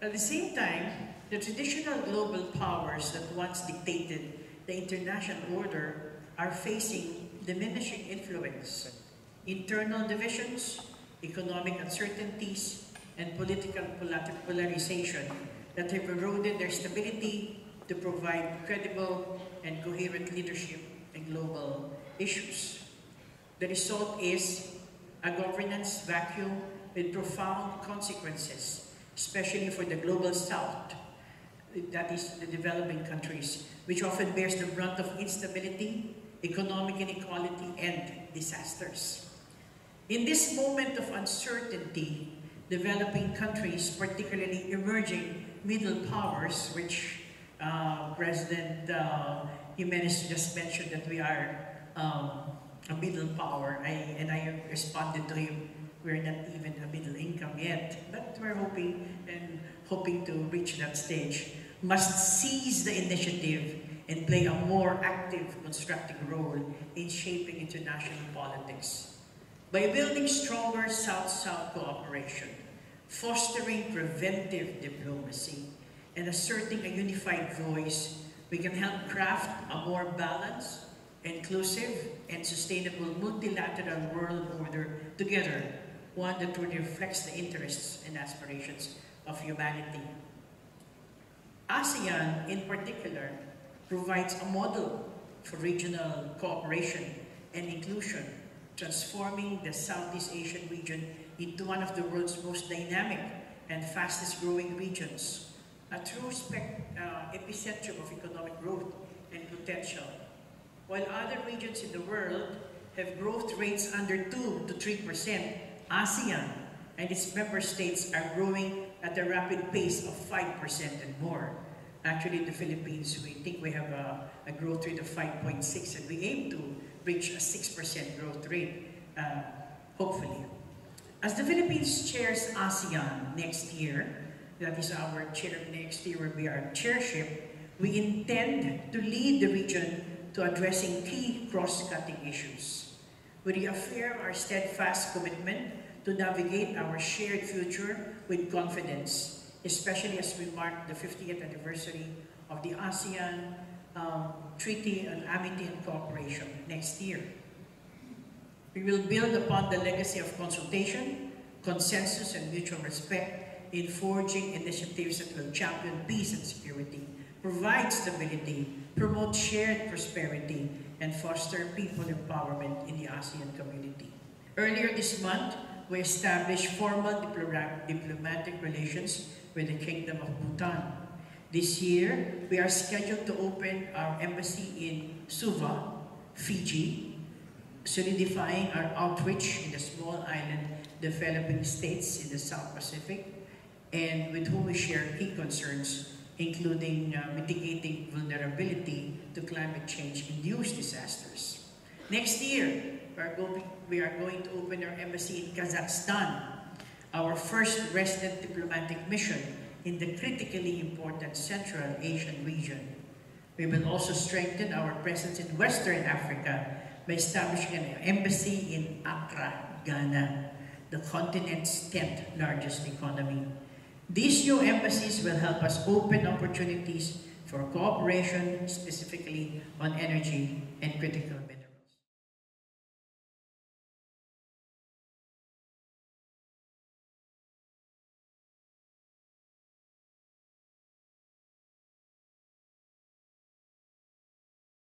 At the same time, the traditional global powers that once dictated the international order are facing diminishing influence. Internal divisions, economic uncertainties, and political polarization that have eroded their stability to provide credible and coherent leadership in global issues. The result is a governance vacuum with profound consequences, especially for the global south, that is the developing countries, which often bears the brunt of instability, economic inequality, and disasters. In this moment of uncertainty, developing countries, particularly emerging middle powers, which President Jimenez just mentioned that we are a middle power, and I responded to him, we're not even a middle income yet, but we're hoping to reach that stage, must seize the initiative and play a more active, constructive role in shaping international politics. By building stronger South-South cooperation, fostering preventive diplomacy, and asserting a unified voice, we can help craft a more balanced, inclusive, and sustainable multilateral world order together, one that would reflect the interests and aspirations of humanity. ASEAN, in particular, provides a model for regional cooperation and inclusion, transforming the Southeast Asian region into one of the world's most dynamic and fastest growing regions, a true epicentrum of economic growth and potential. While other regions in the world have growth rates under 2 to 3%, ASEAN and its member states are growing at a rapid pace of 5% and more. Actually, in the Philippines, we think we have a growth rate of 5.6, and we aim to reach a 6% growth rate, hopefully. As the Philippines chairs ASEAN next year, that is our chair next year will be our chairship, we intend to lead the region to addressing key cross-cutting issues. We reaffirm our steadfast commitment to navigate our shared future with confidence, especially as we mark the 50th anniversary of the ASEAN Treaty on Amity and Cooperation next year. We will build upon the legacy of consultation, consensus, and mutual respect in forging initiatives that will champion peace and security, provide stability, promote shared prosperity, and foster people empowerment in the ASEAN community. Earlier this month, we established formal diplomatic relations with the Kingdom of Bhutan. This year, we are scheduled to open our embassy in Suva, Fiji, solidifying our outreach in the small island developing states in the South Pacific, and with whom we share key concerns, including mitigating vulnerability to climate change-induced disasters. Next year, we are going to open our embassy in Kazakhstan, our first resident diplomatic mission in the critically important Central Asian region. We will also strengthen our presence in Western Africa by establishing an embassy in Accra, Ghana, the continent's 10th largest economy. These new embassies will help us open opportunities for cooperation, specifically on energy and critical minerals.